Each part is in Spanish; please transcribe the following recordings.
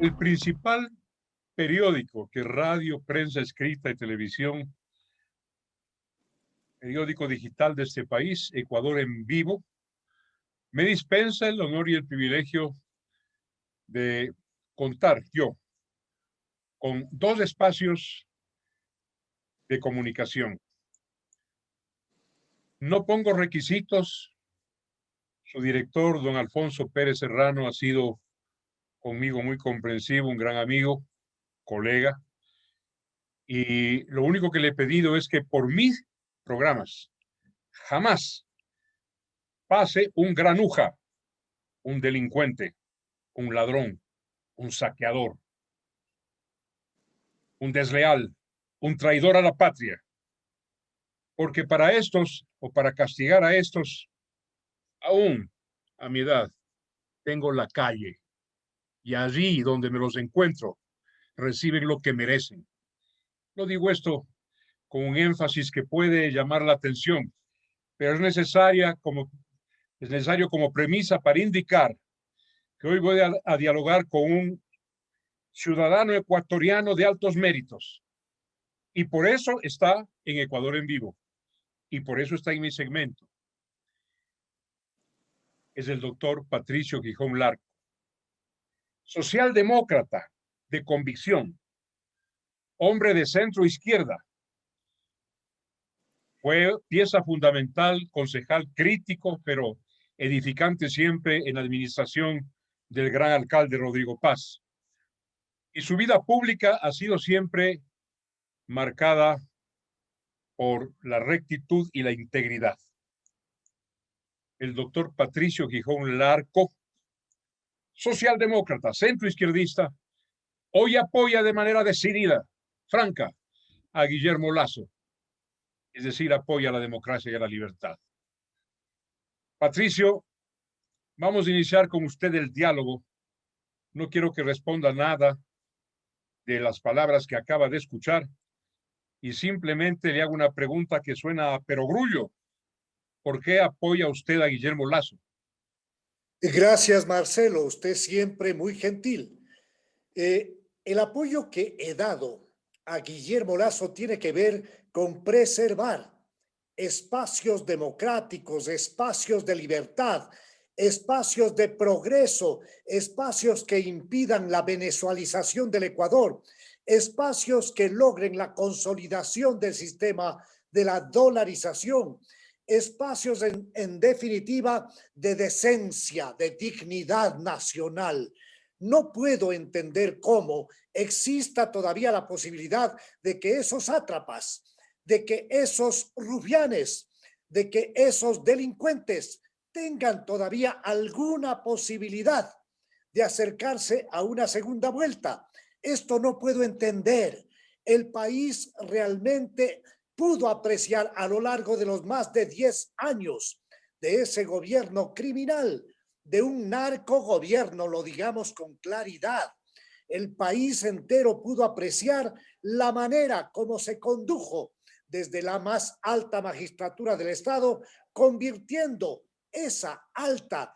El principal periódico que radio, prensa escrita y televisión, periódico digital de este país, Ecuador en Vivo, me dispensa el honor y el privilegio de contar yo con dos espacios de comunicación. No pongo requisitos. Su director, don Alfonso Pérez Serrano, ha sido conmigo muy comprensivo, un gran amigo, colega, y lo único que le he pedido es que por mis programas jamás pase un granuja, un delincuente, un ladrón, un saqueador, un desleal, un traidor a la patria. Porque para estos, o para castigar a estos, aún a mi edad, tengo la calle. Y allí donde me los encuentro, reciben lo que merecen. No digo esto con un énfasis que puede llamar la atención, pero es necesario como premisa para indicar que hoy voy a dialogar con un ciudadano ecuatoriano de altos méritos. Y por eso está en Ecuador en Vivo. Y por eso está en mi segmento. Es el doctor Patricio Gijón Larco. Socialdemócrata de convicción. Hombre de centro izquierda. Fue pieza fundamental, concejal crítico, pero edificante siempre en la administración del gran alcalde Rodrigo Paz. Y su vida pública ha sido siempre marcada por la rectitud y la integridad. El doctor Patricio Gijón Larco, socialdemócrata, centroizquierdista, hoy apoya de manera decidida, franca, a Guillermo Lasso, es decir, apoya la democracia y a la libertad. Patricio, vamos a iniciar con usted el diálogo. No quiero que responda nada de las palabras que acaba de escuchar y simplemente le hago una pregunta que suena a perogrullo. ¿Por qué apoya usted a Guillermo Lasso? Gracias, Marcelo. Usted siempre muy gentil. El apoyo que he dado a Guillermo Lasso tiene que ver con preservar espacios democráticos, espacios de libertad, espacios de progreso, espacios que impidan la venezualización del Ecuador, espacios que logren la consolidación del sistema de la dolarización, espacios en definitiva de decencia, de dignidad nacional. No puedo entender cómo exista todavía la posibilidad de que esos sátrapas, de que esos rufianes, de que esos delincuentes tengan todavía alguna posibilidad de acercarse a una segunda vuelta. Esto no puedo entender. El país realmente pudo apreciar a lo largo de los más de 10 años de ese gobierno criminal, de un narcogobierno, lo digamos con claridad. El país entero pudo apreciar la manera como se condujo desde la más alta magistratura del Estado, convirtiendo esa alta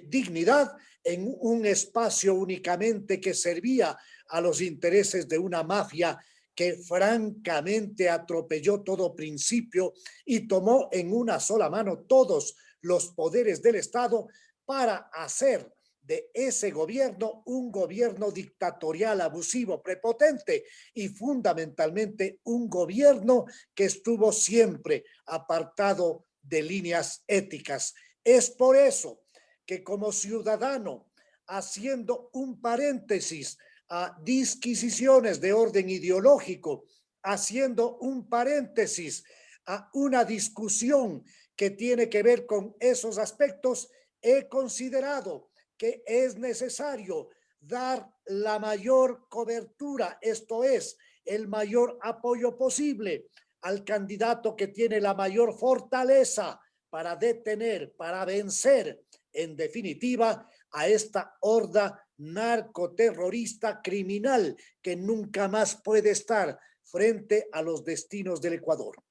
dignidad en un espacio únicamente que servía a los intereses de una mafia que francamente atropelló todo principio y tomó en una sola mano todos los poderes del Estado para hacer de ese gobierno un gobierno dictatorial, abusivo, prepotente y fundamentalmente un gobierno que estuvo siempre apartado de líneas éticas. Es por eso que como ciudadano, haciendo un paréntesis a disquisiciones de orden ideológico, haciendo un paréntesis a una discusión que tiene que ver con esos aspectos, he considerado que es necesario dar la mayor cobertura, esto es, el mayor apoyo posible al candidato que tiene la mayor fortaleza para detener, para vencer, en definitiva, a esta horda narcoterrorista criminal que nunca más puede estar frente a los destinos del Ecuador.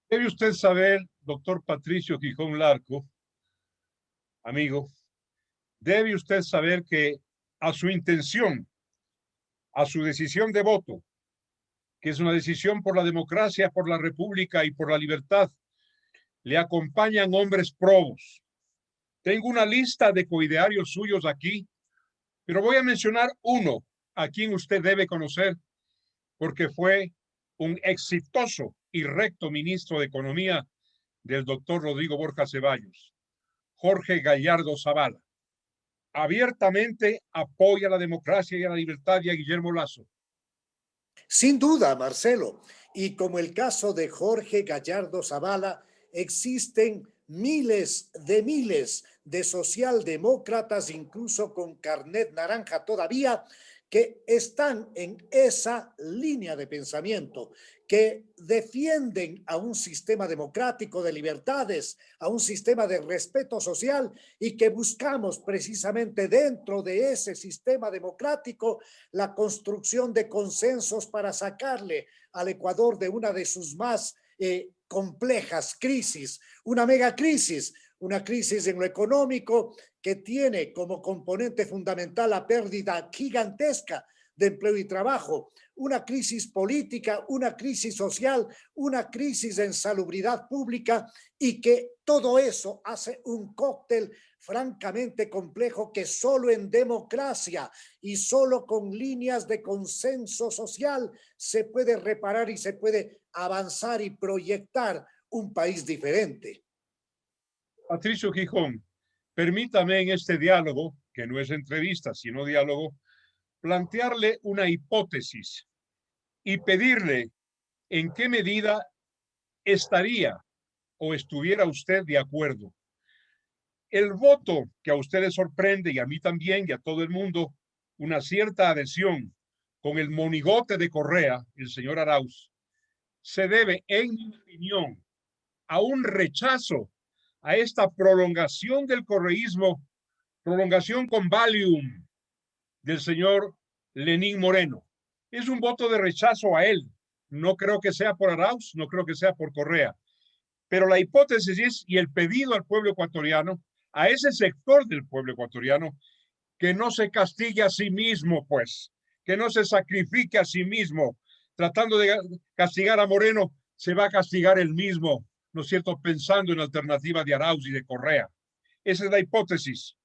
Debe usted saber, doctor Patricio Gijón Larco, amigo, debe usted saber que a su intención, a su decisión de voto, que es una decisión por la democracia, por la república y por la libertad, le acompañan hombres probos. Tengo una lista de coidearios suyos aquí, pero voy a mencionar uno a quien usted debe conocer porque fue un exitoso y recto ministro de Economía del doctor Rodrigo Borja Ceballos, Jorge Gallardo Zavala. Abiertamente apoya la democracia y a la libertad y a Guillermo Lasso. Sin duda, Marcelo. Y como el caso de Jorge Gallardo Zavala, existen miles de socialdemócratas, incluso con carnet naranja todavía, que están en esa línea de pensamiento, que defienden a un sistema democrático de libertades, a un sistema de respeto social y que buscamos precisamente dentro de ese sistema democrático la construcción de consensos para sacarle al Ecuador de una de sus más complejas crisis, una megacrisis, una crisis en lo económico que tiene como componente fundamental la pérdida gigantesca de empleo y trabajo, una crisis política, una crisis social, una crisis en salubridad pública y que todo eso hace un cóctel francamente complejo que solo en democracia y solo con líneas de consenso social se puede reparar y se puede avanzar y proyectar un país diferente. Patricio Gijón, permítame en este diálogo, que no es entrevista, sino diálogo, plantearle una hipótesis y pedirle en qué medida estaría o estuviera usted de acuerdo. El voto que a usted le sorprende y a mí también y a todo el mundo, una cierta adhesión con el monigote de Correa, el señor Arauz, se debe, en mi opinión, a un rechazo a esta prolongación del correísmo, prolongación con Valium del señor Lenín Moreno. Es un voto de rechazo a él. No creo que sea por Arauz, no creo que sea por Correa. Pero la hipótesis es, y el pedido al pueblo ecuatoriano, a ese sector del pueblo ecuatoriano, que no se castigue a sí mismo, pues, que no se sacrifique a sí mismo. Tratando de castigar a Moreno, se va a castigar él mismo, ¿no es cierto?, pensando en alternativa de Arauz y de Correa. Esa es la hipótesis.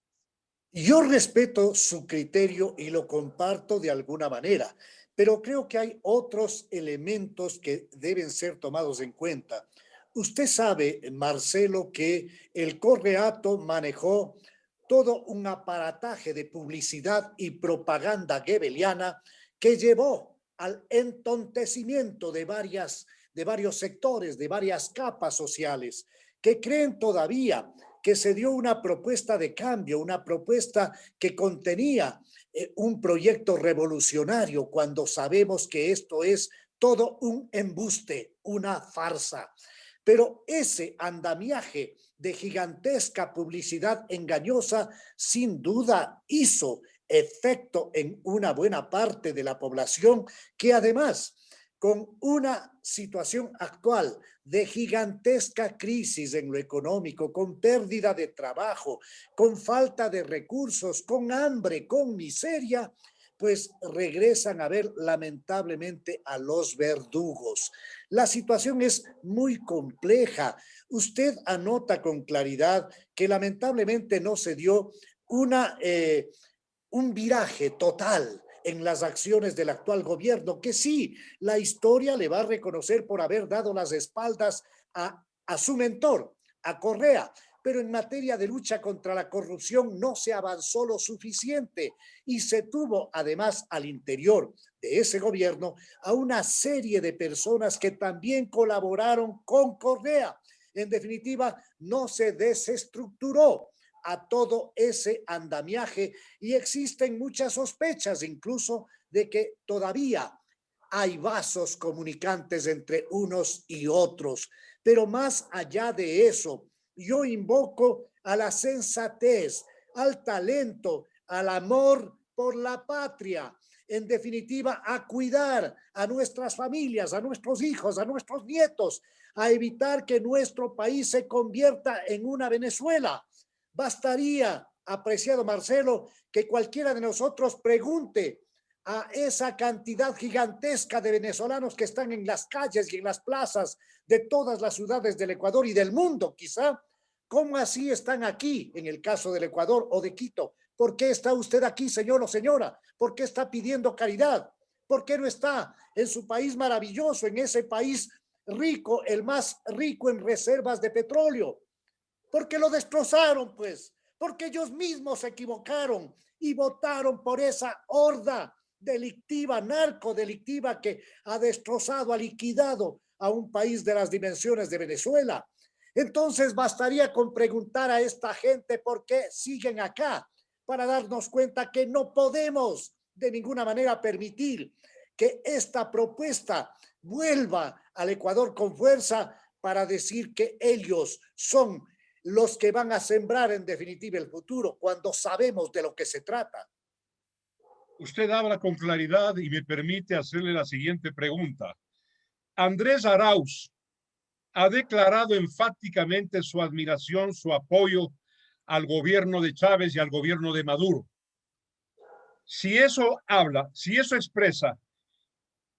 Yo respeto su criterio y lo comparto de alguna manera, pero creo que hay otros elementos que deben ser tomados en cuenta. Usted sabe, Marcelo, que el Correato manejó todo un aparataje de publicidad y propaganda goebbeliana que llevó al entontecimiento de varios sectores, de varias capas sociales, que creen todavía que se dio una propuesta de cambio, una propuesta que contenía un proyecto revolucionario, cuando sabemos que esto es todo un embuste, una farsa. Pero ese andamiaje de gigantesca publicidad engañosa sin duda hizo efecto en una buena parte de la población que además con una situación actual de gigantesca crisis en lo económico, con pérdida de trabajo, con falta de recursos, con hambre, con miseria, pues regresan a ver lamentablemente a los verdugos. La situación es muy compleja. Usted anota con claridad que lamentablemente no se dio un viraje total en las acciones del actual gobierno, que sí, la historia le va a reconocer por haber dado las espaldas a su mentor, a Correa, pero en materia de lucha contra la corrupción no se avanzó lo suficiente y se tuvo además al interior de ese gobierno a una serie de personas que también colaboraron con Correa. En definitiva, no se desestructuró a todo ese andamiaje y existen muchas sospechas incluso de que todavía hay vasos comunicantes entre unos y otros. Pero más allá de eso, yo invoco a la sensatez, al talento, al amor por la patria, en definitiva, a cuidar a nuestras familias, a nuestros hijos, a nuestros nietos, a evitar que nuestro país se convierta en una Venezuela. Bastaría apreciado Marcelo, que cualquiera de nosotros pregunte a esa cantidad gigantesca de venezolanos que están en las calles y en las plazas de todas las ciudades del Ecuador y del mundo, quizá, ¿cómo así están aquí en el caso del Ecuador o de Quito? ¿Por qué está usted aquí, señor o señora? ¿Por qué está pidiendo caridad? ¿Por qué no está en su país maravilloso, en ese país rico, el más rico en reservas de petróleo? Porque lo destrozaron, pues, porque ellos mismos se equivocaron y votaron por esa horda delictiva, narcodelictiva, que ha destrozado, ha liquidado a un país de las dimensiones de Venezuela. Entonces bastaría con preguntar a esta gente por qué siguen acá, para darnos cuenta que no podemos de ninguna manera permitir que esta propuesta vuelva al Ecuador con fuerza para decir que ellos son los que van a sembrar en definitiva el futuro, cuando sabemos de lo que se trata. Usted habla con claridad y me permite hacerle la siguiente pregunta. Andrés Arauz ha declarado enfáticamente su admiración, su apoyo al gobierno de Chávez y al gobierno de Maduro. Si eso habla, si eso expresa,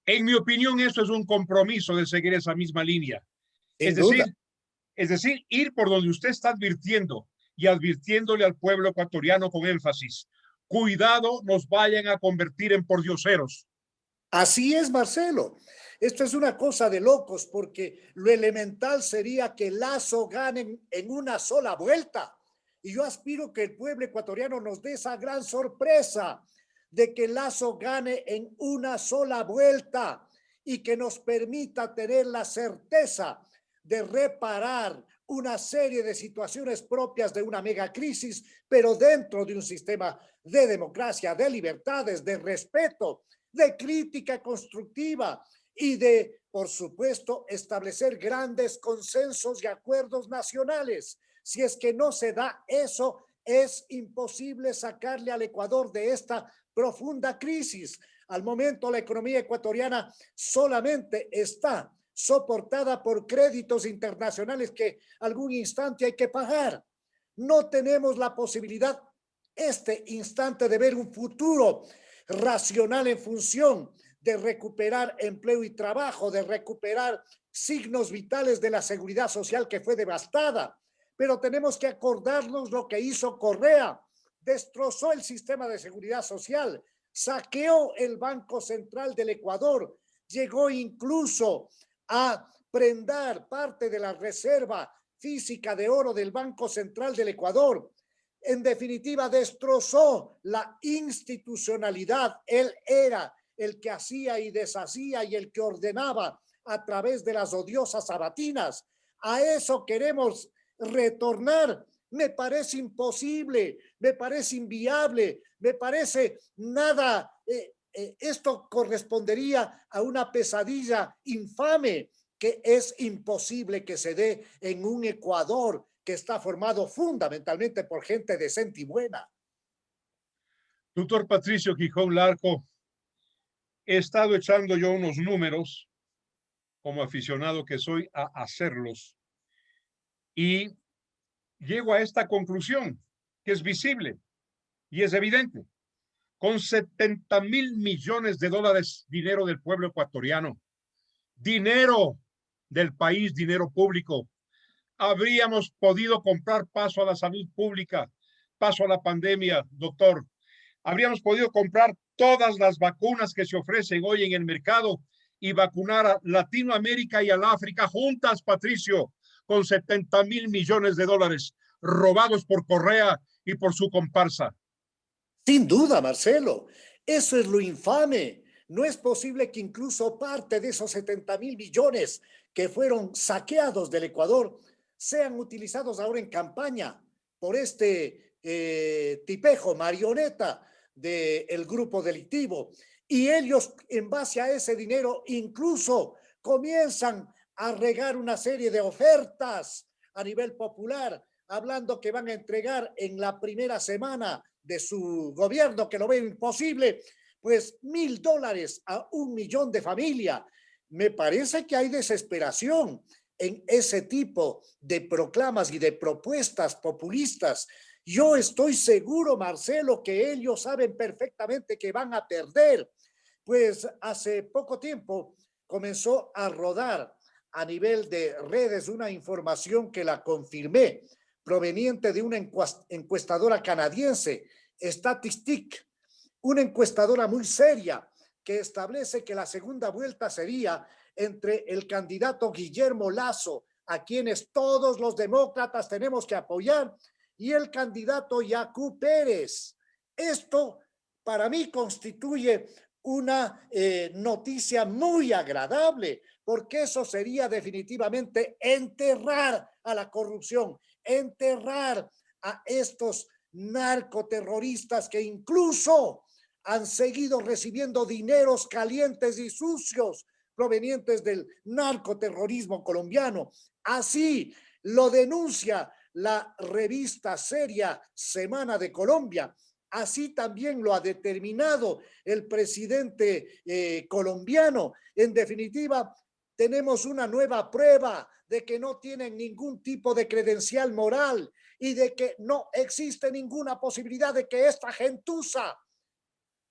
en mi opinión, eso es un compromiso de seguir esa misma línea. Sin duda. Es decir, ir por donde usted está advirtiendo y advirtiéndole al pueblo ecuatoriano con énfasis. Cuidado, nos vayan a convertir en pordioseros. Así es, Marcelo. Esto es una cosa de locos, porque lo elemental sería que Lazo gane en una sola vuelta. Y yo aspiro que el pueblo ecuatoriano nos dé esa gran sorpresa de que Lazo gane en una sola vuelta y que nos permita tener la certeza de reparar una serie de situaciones propias de una megacrisis, pero dentro de un sistema de democracia, de libertades, de respeto, de crítica constructiva y de, por supuesto, establecer grandes consensos y acuerdos nacionales. Si es que no se da eso, es imposible sacarle al Ecuador de esta profunda crisis. Al momento, la economía ecuatoriana solamente está soportada por créditos internacionales que algún instante hay que pagar. No tenemos la posibilidad este instante de ver un futuro racional en función de recuperar empleo y trabajo, de recuperar signos vitales de la seguridad social que fue devastada. Pero tenemos que acordarnos lo que hizo Correa. Destrozó el sistema de seguridad social, saqueó el Banco Central del Ecuador, llegó incluso a prendar parte de la reserva física de oro del Banco Central del Ecuador. En definitiva, destrozó la institucionalidad. Él era el que hacía y deshacía y el que ordenaba a través de las odiosas sabatinas. A eso queremos retornar. Me parece imposible, me parece inviable, me parece nada. Esto correspondería a una pesadilla infame que es imposible que se dé en un Ecuador que está formado fundamentalmente por gente decente y buena. Doctor Patricio Gijón Larco, he estado echando yo unos números, como aficionado que soy, a hacerlos, y llego a esta conclusión, que es visible y es evidente. Con 70,000 millones de dólares, dinero del pueblo ecuatoriano, dinero del país, dinero público, habríamos podido comprar paso a la salud pública, paso a la pandemia, doctor. Habríamos podido comprar todas las vacunas que se ofrecen hoy en el mercado y vacunar a Latinoamérica y al África juntas, Patricio, con 70,000 millones de dólares robados por Correa y por su comparsa. Sin duda, Marcelo, eso es lo infame. No es posible que incluso parte de esos 70,000 millones que fueron saqueados del Ecuador sean utilizados ahora en campaña por este tipejo, marioneta del grupo delictivo. Y ellos, en base a ese dinero, incluso comienzan a regar una serie de ofertas a nivel popular, hablando que van a entregar en la primera semana de su gobierno, que lo ve imposible, pues $1,000 a 1,000,000 de familia. Me parece que hay desesperación en ese tipo de proclamas y de propuestas populistas Yo estoy seguro, Marcelo, que ellos saben perfectamente que van a perder, pues hace poco tiempo comenzó a rodar a nivel de redes una información que la confirmé, proveniente de una encuestadora canadiense, Statistic, una encuestadora muy seria que establece que la segunda vuelta sería entre el candidato Guillermo Lasso, a quienes todos los demócratas tenemos que apoyar, y el candidato Yacu Pérez. Esto para mí constituye una noticia muy agradable, porque eso sería definitivamente enterrar a la corrupción, enterrar a estos narcoterroristas que incluso han seguido recibiendo dineros calientes y sucios provenientes del narcoterrorismo colombiano. Así lo denuncia la revista seria Semana de Colombia. Así también lo ha determinado el presidente colombiano. En definitiva, tenemos una nueva prueba de que no tienen ningún tipo de credencial moral y de que no existe ninguna posibilidad de que esta gentuza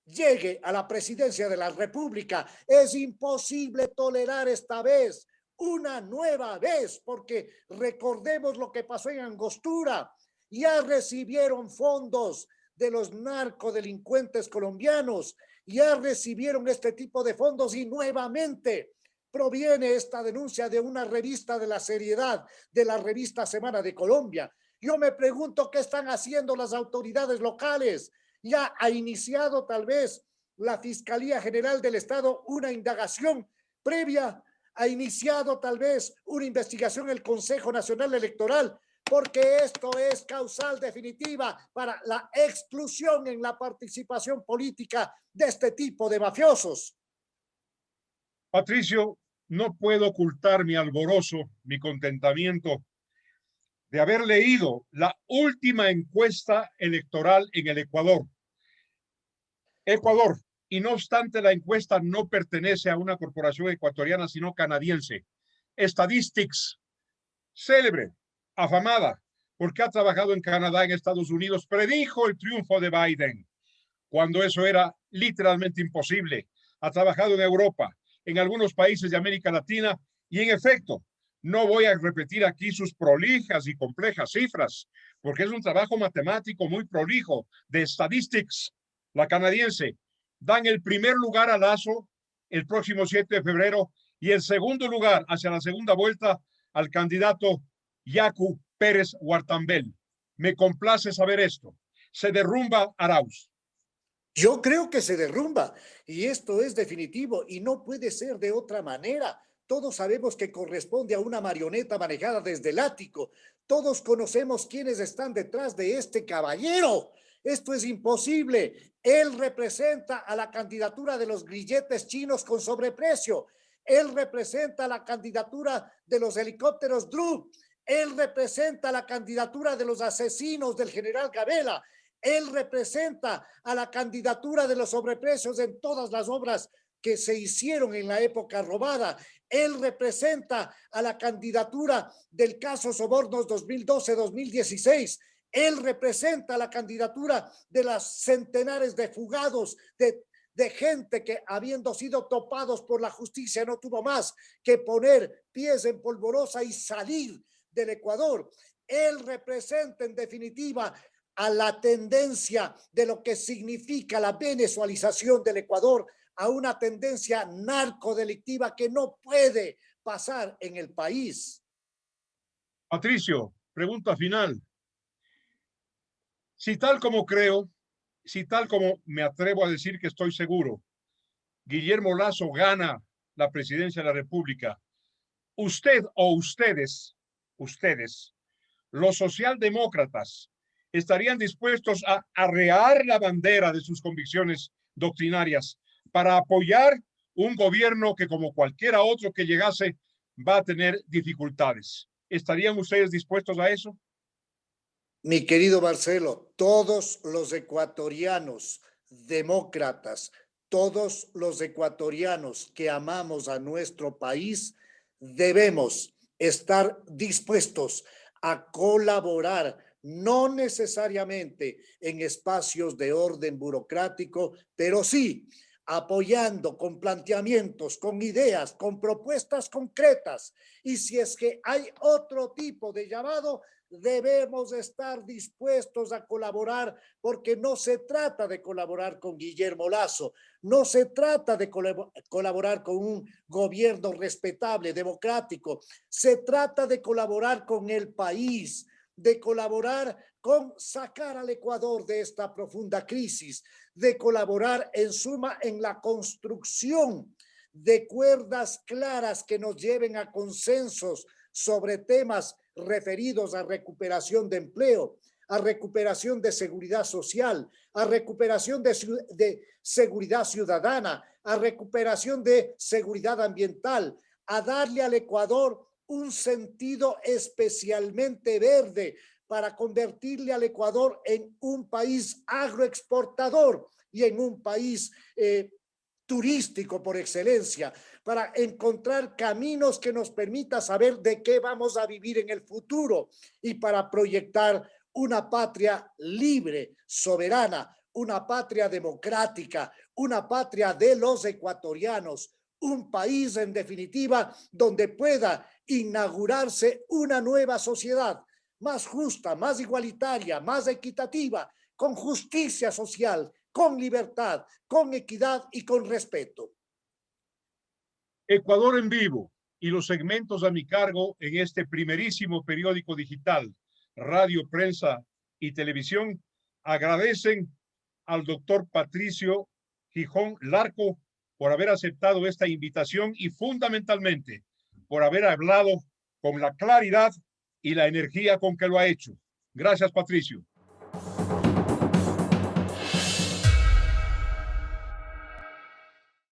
llegue a la presidencia de la República. Es imposible tolerar esta vez una nueva vez, porque recordemos lo que pasó en Angostura. Ya recibieron fondos de los narcodelincuentes colombianos, ya recibieron este tipo de fondos y nuevamente proviene esta denuncia de una revista de la seriedad, de la revista Semana de Colombia. Yo me pregunto qué están haciendo las autoridades locales. Ya ha iniciado tal vez la Fiscalía General del Estado una indagación previa, ha iniciado tal vez una investigación el Consejo Nacional Electoral, porque esto es causal definitiva para la exclusión en la participación política de este tipo de mafiosos. Patricio, no puedo ocultar mi alborozo, mi contentamiento de haber leído la última encuesta electoral en el Ecuador. Ecuador, y no obstante la encuesta no pertenece a una corporación ecuatoriana, sino canadiense. Statistics, célebre, afamada, porque ha trabajado en Canadá, en Estados Unidos, predijo el triunfo de Biden, cuando eso era literalmente imposible. Ha trabajado en Europa, en algunos países de América Latina, y en efecto, no voy a repetir aquí sus prolijas y complejas cifras, porque es un trabajo matemático muy prolijo de Statistics, la canadiense. Dan el primer lugar a Lasso el próximo 7 de febrero y el segundo lugar hacia la segunda vuelta al candidato Yacu Pérez Huartambel. Me complace saber esto. Se derrumba Arauz. Yo creo que se derrumba y esto es definitivo y no puede ser de otra manera. Todos sabemos que corresponde a una marioneta manejada desde el ático. Todos conocemos quiénes están detrás de este caballero. Esto es imposible. Él representa a la candidatura de los grilletes chinos con sobreprecio. Él representa la candidatura de los helicópteros Drew. Él representa la candidatura de los asesinos del general Gabela. Él representa a la candidatura de los sobreprecios en todas las obras que se hicieron en la época robada. Él representa a la candidatura del caso Sobornos 2012-2016. Él representa la candidatura de las centenares de fugados, de gente que habiendo sido topados por la justicia no tuvo más que poner pies en polvorosa y salir del Ecuador. Él representa en definitiva a la tendencia de lo que significa la venezualización del Ecuador, a una tendencia narcodelictiva que no puede pasar en el país. Patricio, pregunta final. Si tal como creo, si tal como me atrevo a decir que estoy seguro, Guillermo Lasso gana la presidencia de la República, usted o ustedes, los socialdemócratas, estarían dispuestos a arrear la bandera de sus convicciones doctrinarias para apoyar un gobierno que, como cualquiera otro que llegase, va a tener dificultades. ¿Estarían ustedes dispuestos a eso? Mi querido Marcelo, todos los ecuatorianos demócratas, todos los ecuatorianos que amamos a nuestro país, debemos estar dispuestos a colaborar no necesariamente en espacios de orden burocrático, pero sí apoyando con planteamientos, con ideas, con propuestas concretas. Y si es que hay otro tipo de llamado, debemos estar dispuestos a colaborar, porque no se trata de colaborar con Guillermo Lasso, no se trata de colaborar con un gobierno respetable, democrático, se trata de colaborar con el país, de colaborar con sacar al Ecuador de esta profunda crisis, de colaborar en suma en la construcción de cuerdas claras que nos lleven a consensos sobre temas referidos a recuperación de empleo, a recuperación de seguridad social, a recuperación de seguridad ciudadana, a recuperación de seguridad ambiental, a darle al Ecuador un sentido especialmente verde para convertirle al Ecuador en un país agroexportador y en un país turístico por excelencia, para encontrar caminos que nos permita saber de qué vamos a vivir en el futuro y para proyectar una patria libre, soberana, una patria democrática, una patria de los ecuatorianos, un país en definitiva donde pueda inaugurarse una nueva sociedad más justa, más igualitaria, más equitativa, con justicia social, con libertad, con equidad y con respeto. Ecuador en vivo y los segmentos a mi cargo en este primerísimo periódico digital, radio, prensa y televisión agradecen al doctor Patricio Gijón Larco por haber aceptado esta invitación y fundamentalmente por haber hablado con la claridad y la energía con que lo ha hecho. Gracias, Patricio.